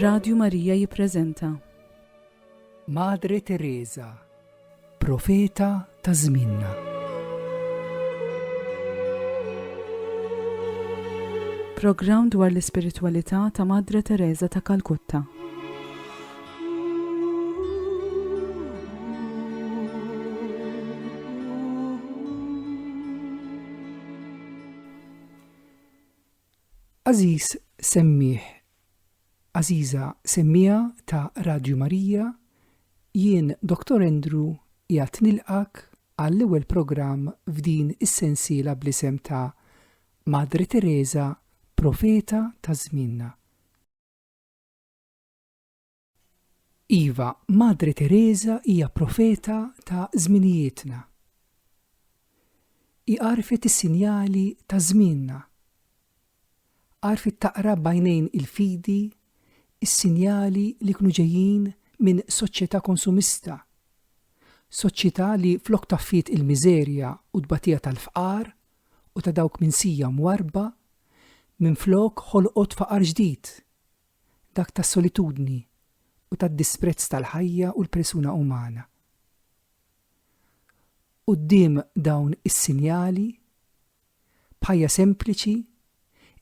Radju Marija jippreżenta Madre Teresa, profeta ta' żminna. Programm dwar l-ispiritwalità ta' Madre Teresa ta' Kalkutta. Aziz semmih, Aziza semmija ta' Radju Marija, jien Dr. Andrew qiegħed nilqak għall-ewwel programm f'din is-sensiela bl-isem ta' Madre Teresa, profeta ta' żminna. Iva, Madre Teresa hija profeta ta' żminijietna. Hi għarfet is-sinjali ta' żmienna. Għarfet taqra bajnejn il-fidi is-sinjali li kienu ġejjin minn soċjetà konsumista. Soċjetà li flok taffit il-miżerja u tbatija tal-fqar u ta' dawk minsija mwarba, minn flok ħolqot faqar ġdid, dak tas-solitudni u tad-disprezz tal-ħajja u l-persuna umana. Quddiem dawn is-sinjali, bħajja sempliċi,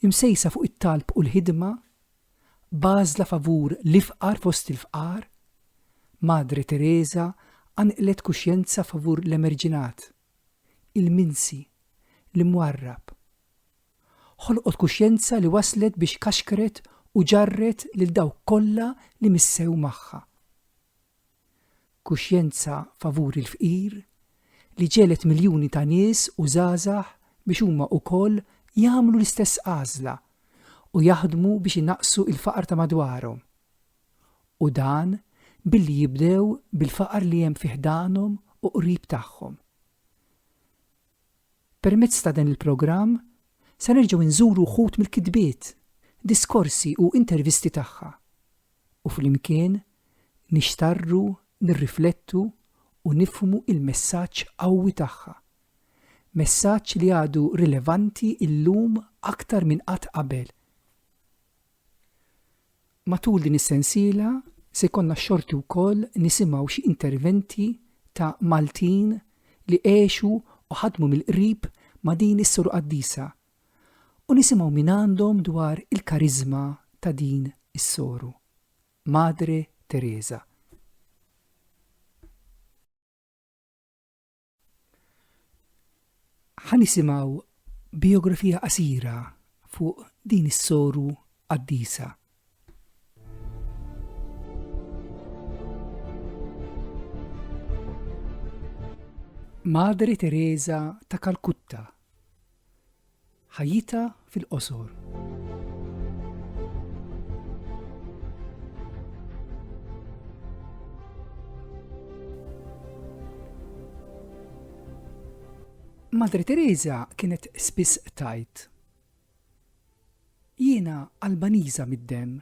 imsejsa fuq it-talb u l-ħidma, bażla favur l-ifqar fost il-fqar, Madre Teresa għanqlet kuxjenza favur l-emerġinat, il-minsi, l-imwarrab. Ħolqot kuxjenza li waslet biex kaxkret u ġarret lil dawk kollha li missew magħha. Kuxjenza favur il-fqir li ġelet miljuni ta' nies u żgħażagħ biex huma wkoll jagħmlu l-istess għażla u jaħdmu biex innaqsu il-faqar ta' madwarhom. U dan billi jibdew bil-faqar li hemm fih danhom u qrib tagħhom. Permezz ta' dan il-programm se nerġgħu nżuru wħud mill-kitbiet, diskorsi u intervisti tagħha. U flimkien nixtarru, nirriflettu u nifhmu il-messaġġ qawwi tagħha. Messaġġ li għadu rilevanti illum aktar minn qatt qabel. Matul din is-sensiela se jkollna xorti wkoll nisimgħu xi interventi ta' Maltin li għexu u ħadmu mill-qrib ma' din is-Sor Qaddisa u nisimgħu minn għandhom dwar il-kariżma ta' din is-soru, Madre Teresa. Ħanisimgħu biografija qasira fuq din is-soru Qaddisa. Madre Teresa ta' Kalkutta. Ħajjita fil-qosor. Madre Teresa kienet spiss tajt: jiena Albaniża mid-demm,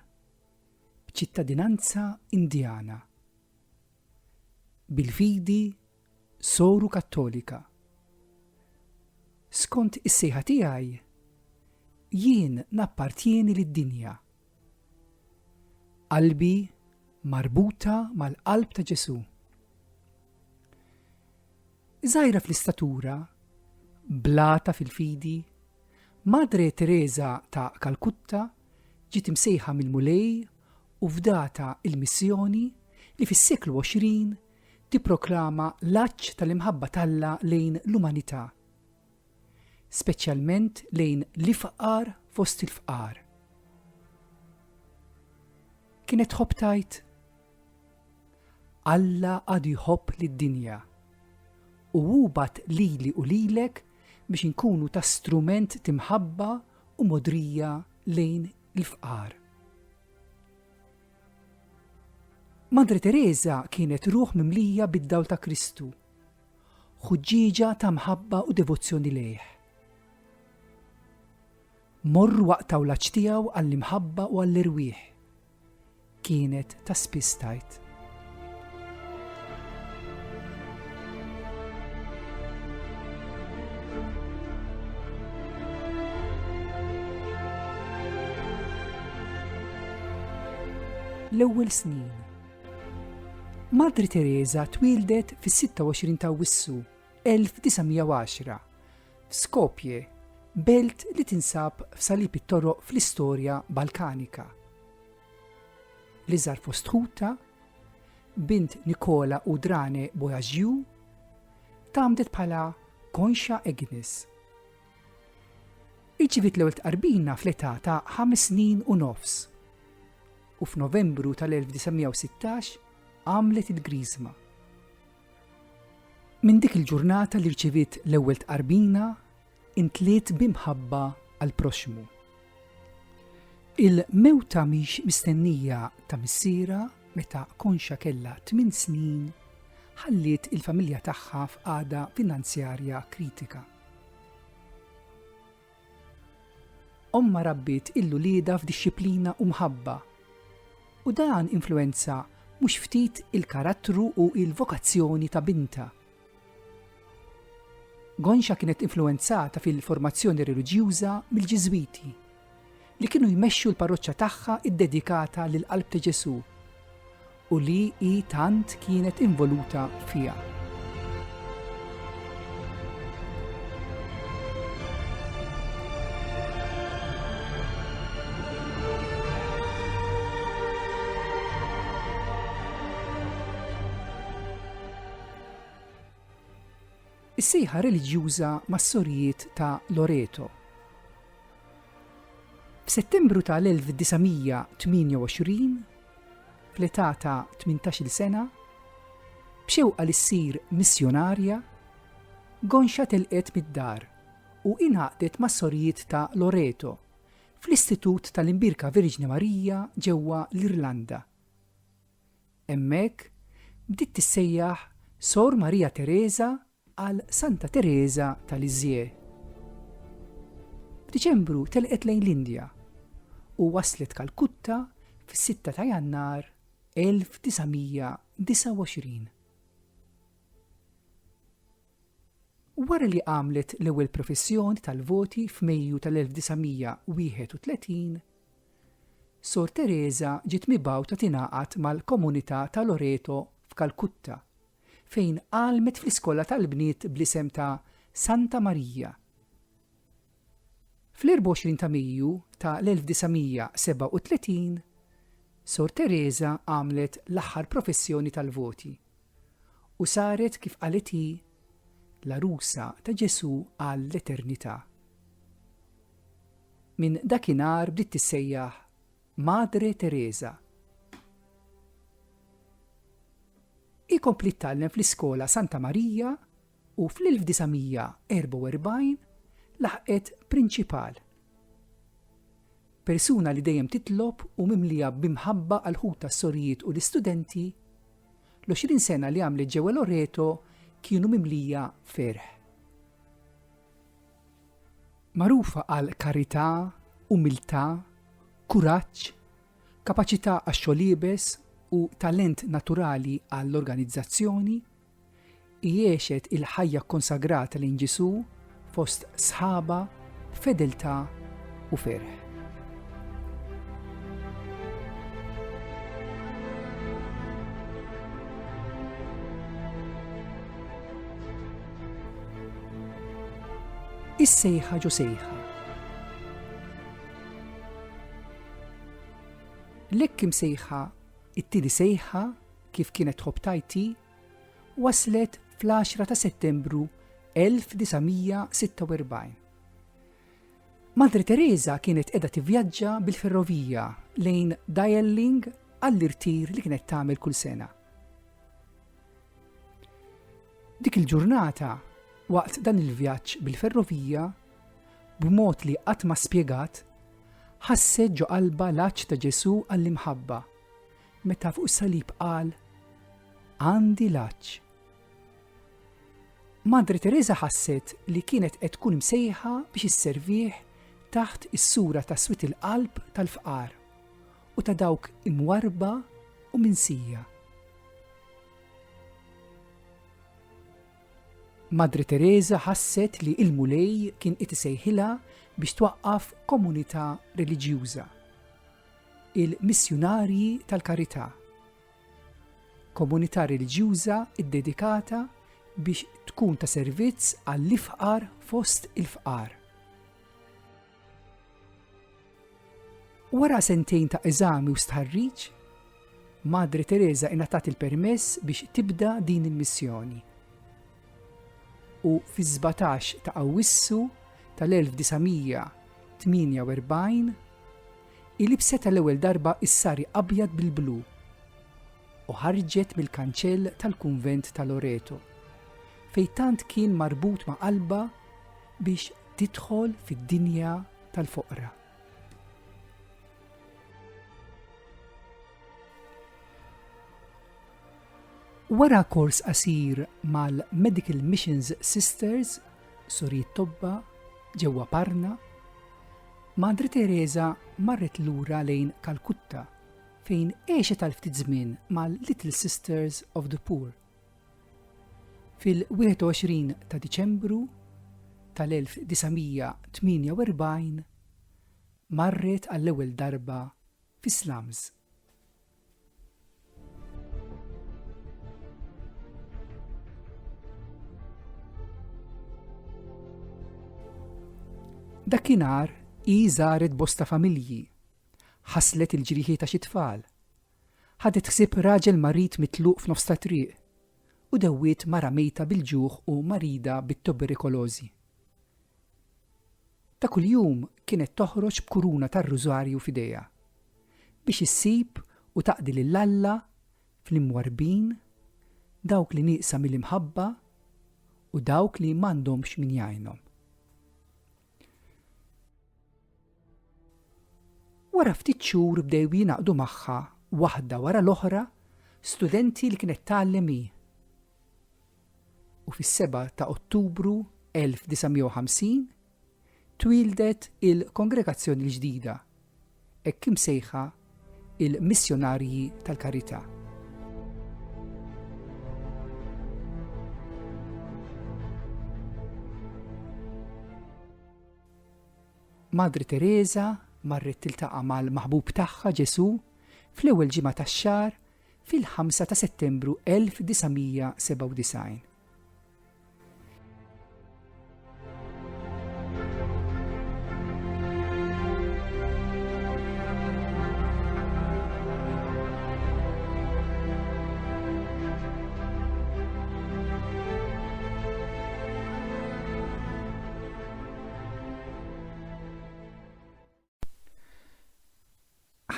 b'ċittadinanza Indjana. Bil-fidi soru Kattolika. Skont is-sejħa tiegħi, jien nappartjeni lid-dinja. Qalbi marbuta mal-qalb ta' Ġesu. Żgħira fl-istatura, blata fil-fidi, Madre Teresa ta' Kalkutta ġiet imsejħa mill-Mulej u fdata il-missjoni li fis-seklu 20 tipproklama l-għaġġ tal-imħabba tagħha lejn l-umanità, speċjalment lejn l-ifqar fost il-fqar. Kienet tħobb tajt: Alla għadu jħobb lid-dinja u hu bat lili u lilek biex inkunu ta' strument timħabba u modrija lejn l-fqar. Madre Teresa kienet ruħ mimlija bid-dawl ta' Kristu, ħuġġieġa ta' mħabba u devozzjoni lejh. Morru waqt tawlaġġ tiegħu għall-imħabba u għall-irwieħ. Kienet ta' spiss tajt: l-ewwel snin. Madri Teresa twildet fis-26 ta' Awwissu 1910 f'Skopje, belt li tinsab f'salib it-toroq fl-istorja Balkanika. Li żar fostħuta, bint Nikola u Drane Bojaġju, tgħamdet bħala Konxa Agnes. Irċivit l-ewwel tqarbina fl-età ta' 5 snin u nofs u f'Novembru tal-1916 għamlet il-Grizma. Minn dik il-ġurnata li rċivit l-ewwel tqarbina intliet bimħabba għall-proxmu. Il-mewta mhix mistennija ta' missiera meta Konxa kellha 8 snin ħalliet il-familja tagħha f'qagħda finanzjarja kritika. Omma rabbit il-wlieda f'dixxiplina u mħabba u dan influwenza mhux ftit il-karattru u il-vokazzjoni ta' binta. Konxa kienet influenzata fil-formazzjoni reliġjuża mill-Ġiżwiti li kienu jmexxu l-parroċċa tagħha iddedikata lil qalb ta' Ġesu u li hi tant kienet involuta fiha. Is-sejħa reliġjuża mas-Sorijiet ta' Loreto. F'Settembru tal-1928, fl-età ta' 18-il sena, b'xewqa li ssir missjonarja, Konxa telqet mid-dar u ingħaqdet mas-Sorijiet ta' Loreto fl-Istitut tal-Imbirka Verġni Marija ġewwa l-Irlanda. Hemmhekk bdiet tissejjaħ Sor Marija Teresa għal Santa Teresa tal-Iżjie. F'Diċembru telqet lejn l-Indja u waslet Kalkutta fis-6 ta' Jannar 1929. Wara li għamlet l-ewwel professjoni tal-voti f'Mejju tal-1931, Sor Teresa ġiet mibgħuta tingħaqad mal-komunità ta' Loreto f'Kalkutta, fejn għalmet fl-iskola tal-bniet bl-isem ta' Santa Marija. Fl-24 ta' Mejju tal-1937, Sor Teresa għamlet l-aħħar professjoni tal-voti u saret kif qalet hi l-arusa ta' Ġesu għall-eternità. Minn dakinhar bdiet tissejjaħ Madre Teresa. Ikompli tallem fl-iskola Santa Marija u fl-1944 laħqet prinċipal. Persuna li dejjem titlob u mimlija bimħabba għal ħuta s-sorijiet u l-istudenti, l-20 sena li għamlet ġewwa Loreto kienu mimlija ferħ. Magħrufa għal karità, umiltà, kuraġġ, kapaċità għax-xogħol u talent naturali għall-organizzazzjoni, jgħixet il-ħajja konsagrata lejn Ġesu fost sħaba, fedeltà u ferħ. Is-sejħa ġosejħa. Lekk imsejħa it-tieni sejħa kif kienet tħobb tajti waslet fl-10 ta' Settembru 1946. Madre Teresa kienet qiegħda tivvjaġġa bil-ferrovija lejn Darjeeling għall-irtir li kienet tagħmel kull sena. Dik il-ġurnata waqt dan il-vjaġġ bil-ferrovija, b'mod li qatt ma spjegat, ħasset ġo qalba l-għaġġ ta' Ġesu għall-imħabba, meta fuq is-salib qal: għandi l-għaġġ. Madre Teresa ħasset li kienet qed tkun msejħa biex isservih taħt is-sura ta' swit il-qalb tal-fqar u ta' dawk imwarba u minsija. Madre Teresa ħasset li il-mulej kien qed isejħilha biex twaqqaf komunità reliġjuża. il-Missjonarji tal-Karità, komunità reliġjuża iddedikata biex tkun ta' servizz għall-ifqar fost il-fqar. Wara sentejn ta' eżami u stħarriġ, Madre Teresa ingħatat il-permess biex tibda din il-missjoni. U fi 17 ta' Awwissu tal-1948 ilibset tal-ewwel darba is-sari abjad bil-blu u ħarġet mill-kanċell tal-kunvent ta' Loreto, fejn tant kien marbut ma' qalba biex tidħol fid-dinja tal-foqra. Wara kors qasir mal-Medical Missions Sisters, Surijiet Tobba, ġewwa Parna, Madre Teresa marret lura lejn Kalkutta fejn għexet għal ftit żmien mal-Little Sisters of the Poor. Fil-21 ta' Diċembru tal-1948 marret għall-ewwel darba fi-slums. Dakinhar żaret bosta familji, ħaslet il-ġrieħi ta' xi tfal, ħadet ħsieb raġel marit mitluq f'nofs ta' triq u dewwiet mara mejta bil-ġuħ u marida bit-tuberikolożi. Ta' kuljum kienet toħroġ b'kuruna tar-rużarju f'idejha biex issib u taqdi lill-Alla fl-imwarbin, dawk li nieqsa mill-imħabba u dawk li m'għandhomx min jgħinhom. Wara ftit xhur bdew jingħaqdu magħha waħda wara l-oħra studenti li kienet tgħallem hi. U fis-7 ta' Ottubru 1950 twildet il-kongregazzjoni l-ġdida, hekk imsejħa il-Missjonarji tal-Karità. Madre Teresa marret tiltaqa' mal-maħbub tagħha Ġesu fl-ewwel ġimgħa tax-xahar fil-5 ta' Settembru 1997.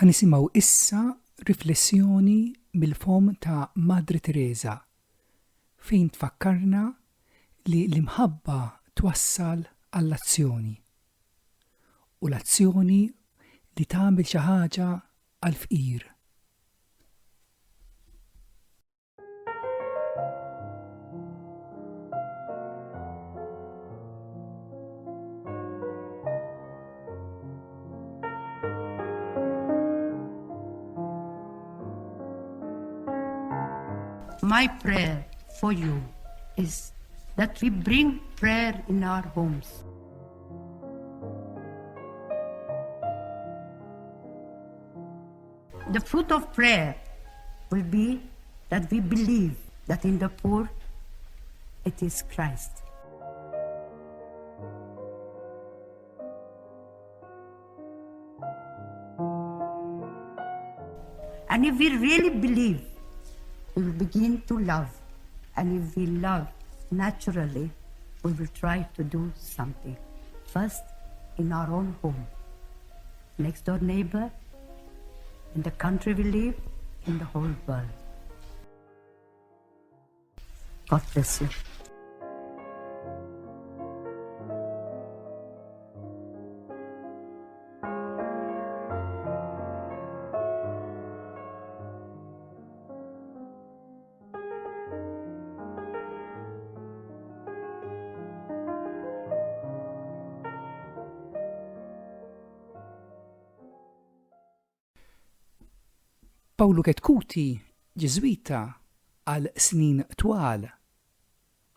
Ħanisimgħu issa riflessjoni mill-fom ta' Madre Teresa fejn tfakkarna li l-imħabba twassal għall-azzjoni u l-azzjoni li tagħmel xi ħaġa għall-fqir. My prayer for you is that we bring prayer in our homes. The fruit of prayer will be that we believe that in the poor it is Christ. And if we really believe, we will begin to love. And if we love naturally, we will try to do something. First, in our own home, next door neighbor, in the country we live, in the whole world. God bless you. Pawlu Ketkuti, Ġeżwita għal snin twal,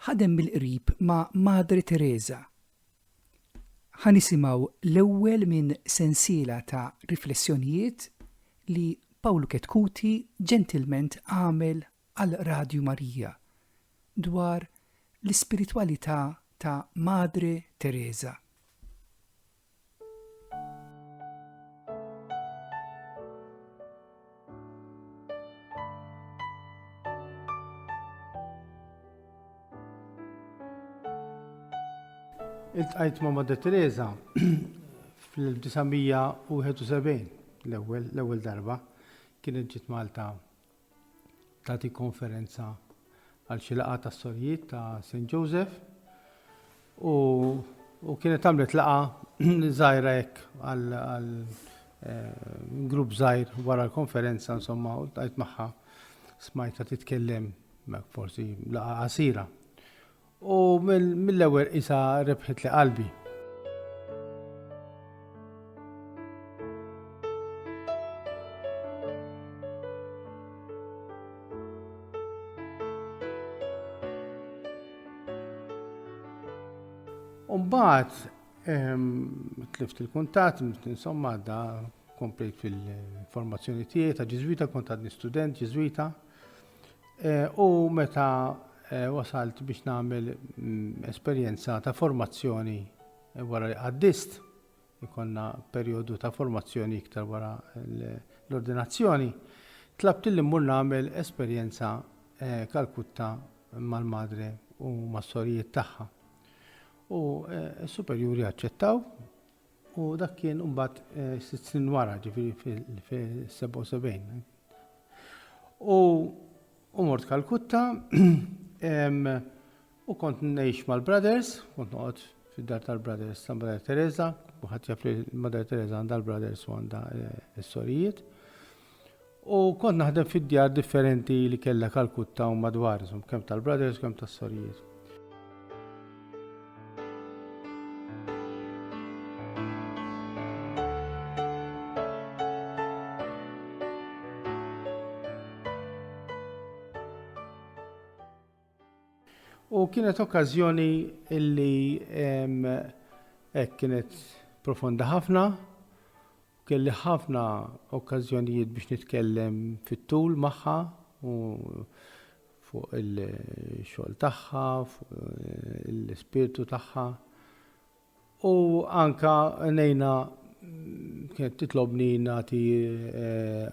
ħadem mill-qrib ma' Madre Teresa. Ħanisimgħu l-ewwel minn sensiela ta' riflessjonijiet li Paolo Ketkuti ġentilment għamel għal Radio Marija dwar l-ispiritwalità ta' Madre Teresa. Iltqajt ma' Madre Teresa fl-1971 l-ewwel darba kienet ġiet Malta tagħti konferenza għal xi laqgħa tas-sorijiet ta' St. Joseph u kienet għamlet laqgħa żgħira hekk għal grupp żgħir wara l-konferenza insomma u ltqajt magħha smajtha titkellem forsi laqgħa qasira. U mill-ewwel isa rebħet li qalbi. Mbagħad tlift il-kuntatt, insomma da komplejt fil-formazzjoni tiegħi ta' Ġiżwita, kont għadni student Ġiżwita. U meta wasalt biex nagħmel esperjenza ta' formazzjoni wara li għaddist, ikonna perjodu ta' formazzjoni iktar wara l-ordinazzjoni, tlabt li mmur nagħmel esperjenza Kalkutta mal-madre u mas-sorijiet tagħha. U s-superjuri aċċettaw u dak kien mbagħad 6 snin wara, ġifieri fil-77. U mort Kalkutta u kont ngħix mal-brothers, kont noqgħod fid-dar tal-brothers ta' Madre Teresa, u ħadd jaf li Madre Teresa għandha l-brothers u għandha s-sorijiet. U kont naħdem fid-djar differenti li kellha Kalkutta u madwar, kemm tal-brothers kemm tas-sorijiet. U kienet okkażjoni illi kienet profonda ħafna, kelli ħafna okkażjonijiet biex nitkellem fit-tul magħha u fuq il-xogħol tagħha, fuq l-ispirtu tagħha. U anka ngħinha kienet titlobni nagħti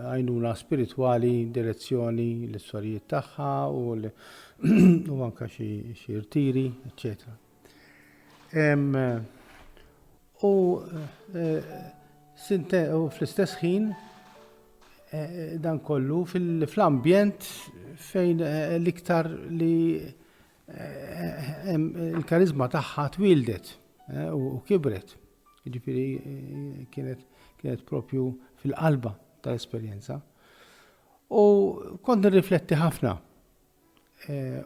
għajnuna spiritwali, direzzjoni l-istorijiet tagħha u anka xi rtiri, eccetera. U fl-istess ħin dan kollu fl-ambjent fejn l-iktar li il-karizma tagħha twildet u kibret. Ġifieri kienet propju fil-qalba tal-esperjenza. U kont nirrifletti ħafna.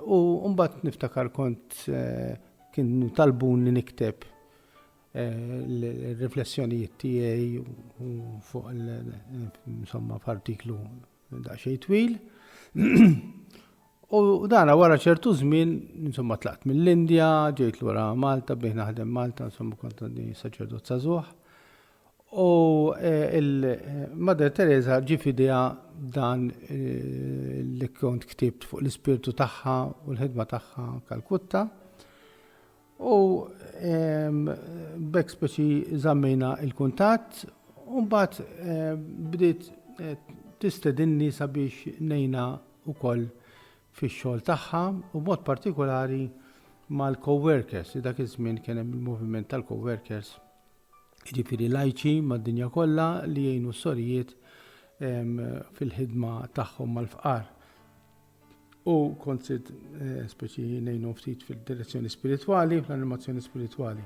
U mbagħad niftakar kienu talbuni nikteb l-riflessjonijiet tiegħi fuq insomma f'artiklu daqsxejn twil. U dana wara ċertu żmien insomma tlaqt mill-Indja, ġejt lura Malta, bejn naħdem Malta, insomma kont għandi saċerdot żagħżugħ. U il-Madre Teresa ġie f'idea dan li kont ktibt fuq l-ispirtu tagħha u l-ħidma tagħha Kalkutta. U b'hekk speċi żammejna l-kuntatt u mbagħad bdiet tistedinni sabiex ngħinha wkoll fix-xogħol tagħha u b'mod partikolari mal-coworkers. Dak iż-żmien kien hemm il-moviment tal-coworkers, jiġifieri lajċi mad-dinja kollha li jgħinu s-sorijiet fil-ħidma tagħhom mal-fqar. U kont speċi ngħinu ftit fil-direzzjoni spiritwali, fl-animazzjoni spiritwali.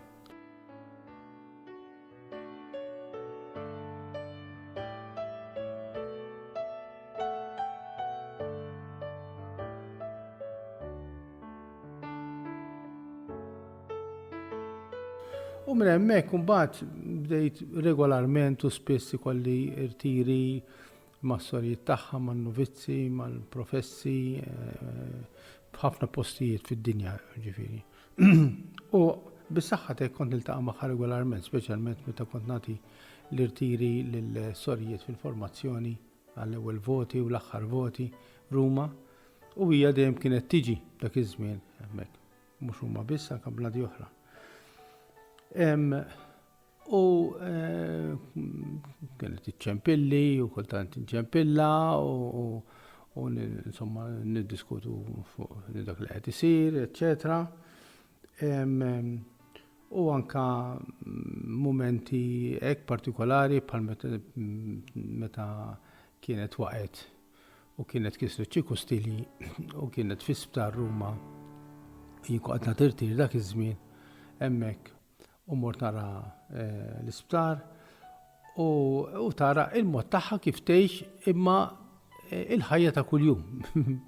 U minn hemmhekk imbagħad bdejt regolarment u spiss ikolli rtiri mas-sorijiet tagħha, man-nuvizzi, mal-professi, f'ħafna postijiet fid-dinja ġifieri. U bis-saħħa hekk kont niltaqa' magħha regolarment, speċjalment meta kont nagħti l-irtiri lill-sorijiet fil-formazzjoni għall-ewwel voti u l-aħħar voti Ruma, u hija dejjem kienet tiġi dak iż-żmien hemmhekk, mhux Ruma biss anke bladi oħra. U kienet iċċempilli u kultant inċempilla u insomma niddiskutu fuq dak li qed isir, eċċetera. U anka momenti hekk partikolari bħal meta kienet waqgħet u kienet kisru ċiku stili u kienet fi Sptar Ruma jinqodna tirtir dak iż-żmien hemmhekk u mort nara l-isptar u tara il-mod tagħha kif tgħix imma il-ħajja ta' kuljum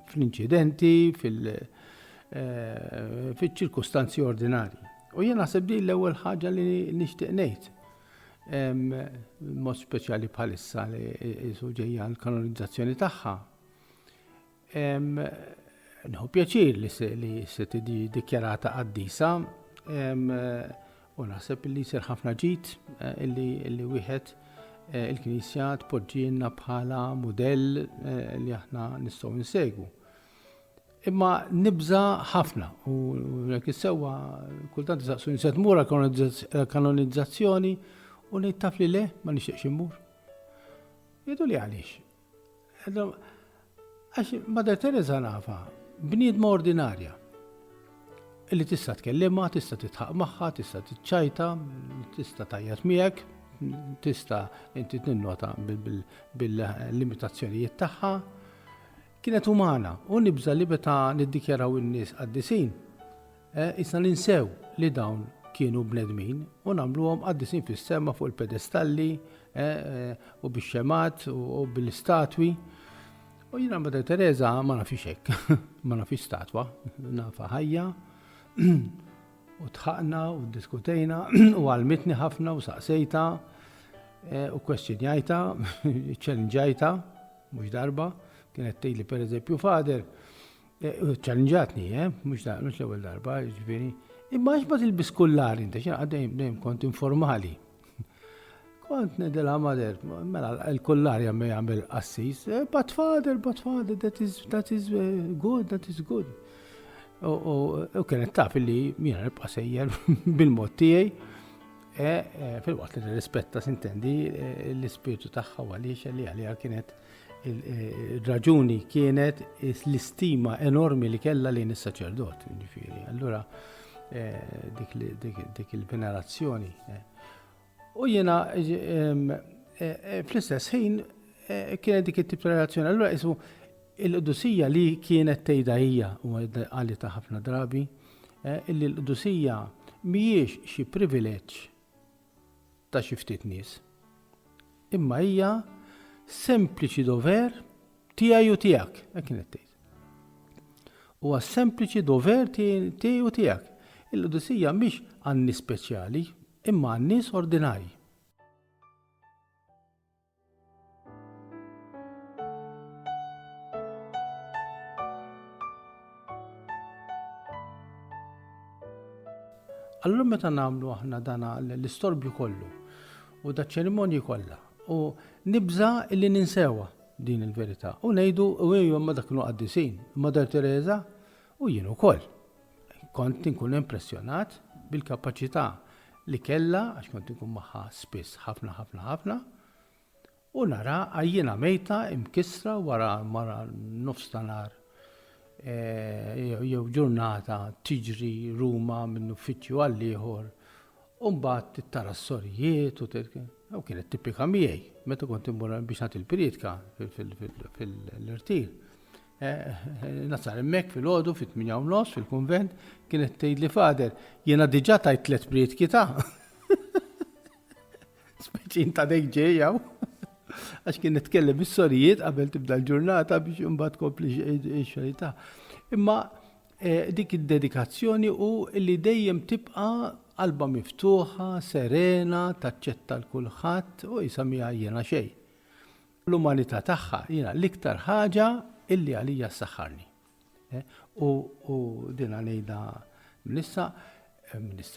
fl-inċidenti, fil-ċirkustanzi ordinarji. U jien naħseb di l-ewwel ħaġa li nixtieq ngħid. Mod speċjali bħalissa li ġejja l-kanonizzazzjoni tagħha. Nħu pjaċir li se tiġi dikjarata qaddisa u naħseb li jsir ħafna ġid illi wieħed il-Knisja tpoġġilna bħala mudell li aħna nistgħu nsegwu. Imma nibża ħafna u jekk issewwa kultant isaqsu se tmur kanonizzazzjoni u ngħid taf li le ma nixtieqx immur. Jgħidu li għaliex. Għax Mother Teresa nafa bniedma ordinarja illi tista' tkellimha, tista' titħaq magħha, tista' tiċċajta, tista' tajjat miegħek, tista' inti tinnota bil-limitazzjonijiet tagħha. Kienet umana u nibża li meta niddikjaraw in-nies qaddisin, issa ninsew li dawn kienu bnedmin u nagħmluhom qaddisin fis-sema fuq il-pedestalli u bix-xemat u bil-istatwi. U jiena Mother Teresa ma nafix hekk, ma nafix statwa, nafa ħajja u tħaqna u ddiskutejna u għalmitni ħafna u saqsejta u kwestjonjajta, ċellenġajta, mhux darba. Kienet tgħidli pereżempju Fader, ċallenġatni, mhux l-ewwel darba, ġifieri. Imma x'ma tilbis kullari inti, x'inha dejjem kont informali. Kont ngħidilha Mother, mela l-kullari għamma jagħmel qassis, but Father, that is good. U kienet taf li jiena nibqa' sejjer bil-mod tiegħi, fil-waqt li nirrispetta sintendi l-ispirtu tagħha għaliex li għaliha kienet il-raġuni kienet l-istima enormi li kellha lejn is-saċerdot, ġifieri. Allura dik il-venerazzjoni. U jiena fl-istess ħin kienet dik it-tip ta' relazzjoni. Allura ismu il-qudusija li kienet tgħidha hija u għalli ta' ħafna drabi, illi l-qudusija mhijiex xi privileġġ ta' xi ftit nies. Imma hija sempliċi dover tiegħi u tiegħek, hekk kienet tgħid. Huwa sempliċi dover tiegħi u tiegħek. Il-qudusija mhix għan-nies speċjali, imma għan-nies ordinarji. Allura meta nagħmlu aħna dana l-istorbju kollu u da ċerimonji kollha u nibża illi ninsewa din il-verità u ngħidu u ma dak kienu qaddisin, Mother Teresa u jien ukoll. Kont inkun impressjonat bil-kapaċità li kellha għax kont inkun magħha spiss ħafna u nara għajjina mejta imkissra wara nofs ta' nar jew ġurnata tiġri Ruma minn uffiċċju għal ieħor u mbagħad tara s-sorijiet u kienet tipika miegħi meta kont immur biex nagħti l-piritka fil-irtir. Nasar hemmhekk filgħodu fit-8:30 fil-kunvent kienet tgħidli Fader jiena diġà tajt 3 prietki ta' speċin ta' dejk ġejjaw għax kien nitkellem bis-sorijiet qabel tibda l-ġurnata biex imbagħad tkompli x-xogħol. Imma dik id-dedikazzjoni u li dejjem tibqa' qalba miftuħa, serena, taċċetta l-kulħadd u jisamija jiena xejn. L-umanità tagħha jiena l-iktar ħaġa illi għalija s-saħħarni. U dina ngħidha minissa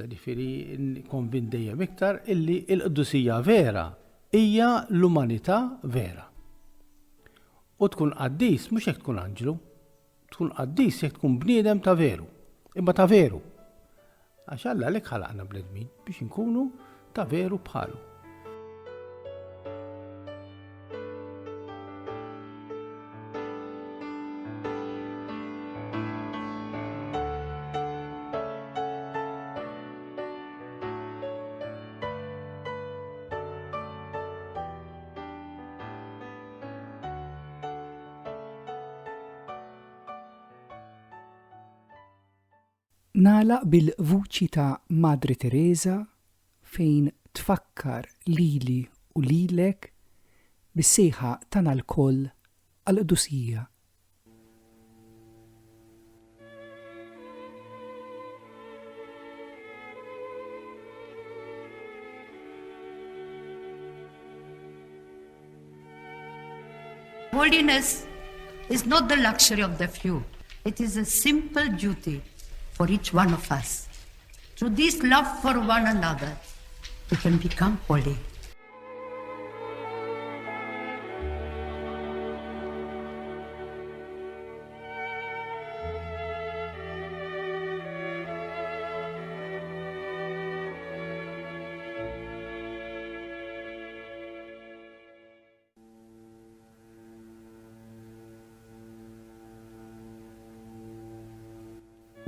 ġifieri konvin dejjem iktar illi l-qudusija vera hija l-umanità vera. U tkun qaddis mhux jekk tkun anġlu, tkun qaddis jekk tkun bniedem ta' veru, imma ta' veru. Għax Alla lek ħalaqna bledmin biex inkunu ta' veru bħalu. Nagħlaq bil-vuċi ta' Madre Teresa fejn tfakkar lili u lilek bis-sejħa tagħna l-koll għall-qdusija. Holiness is not the luxury of the few. It is a simple duty for each one of us. Through this love for one another, we can become holy.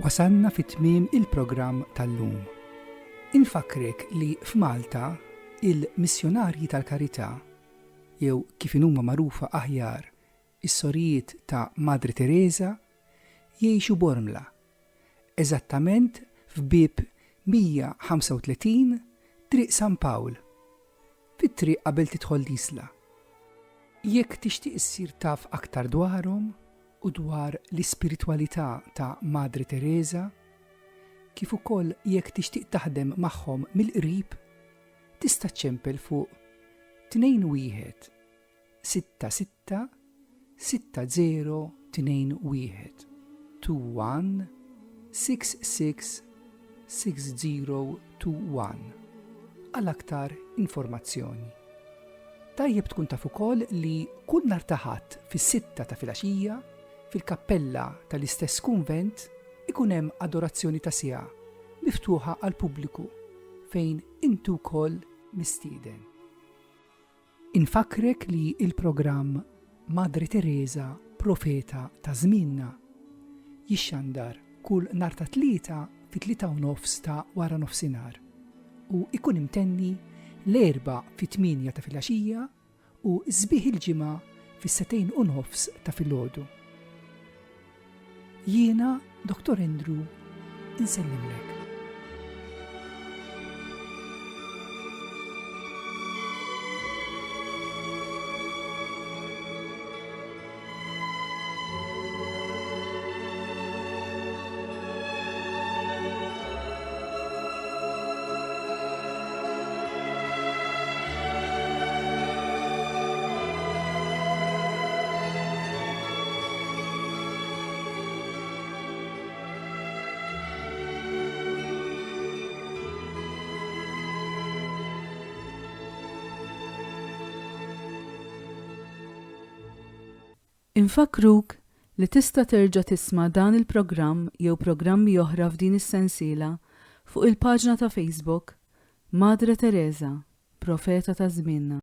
Wasanna fit-tmiem il-programm tal-lum. Infakrek li f'Malta il-missjonarji tal-karità, jew kif huma magħrufa aħjar is-sorijiet ta' Madre Teresa, jgħixu Bormla, eżattament f'bib 135 Triq San Pawl, fit-triq qabel tidħol l-isla. Jekk tixtieq issir taf aktar dwarhom u dwar l-ispiritwalità ta' Madre Teresa, kif ukoll jekk tixtieq taħdem magħhom mill-qrib, tista' ċempel fuq 21 66 6021 21 66 6021 għal aktar informazzjoni. Tajjeb tkun taf ukoll li kull nhar ta' Ħadd fis-6 ta' filgħaxija fil-kappella tal-istess kunvent ikun hemm adorazzjoni ta' siegħa miftuħa għal pubbliku fejn intu wkoll mistieden. Infakrek li il-programm Madre Teresa Profeta ta' Żmienna jixxandar kull nhar ta' tlieta fit-3:30 ta' wara nofsinhar u ikun imtenni l-4 fit-8 ta' filgħaxija u sbieħ il-ġimgħa fis-2:30 ta' filgħodu. Jiena, Dr. Andrew, insellimlek. Infakruk li tista' terġa' tisma' dan il-programm jew programmi oħra f'din is-sensiela fuq il-paġna ta' Facebook Madre Teresa, Profeta ta' Żmienna.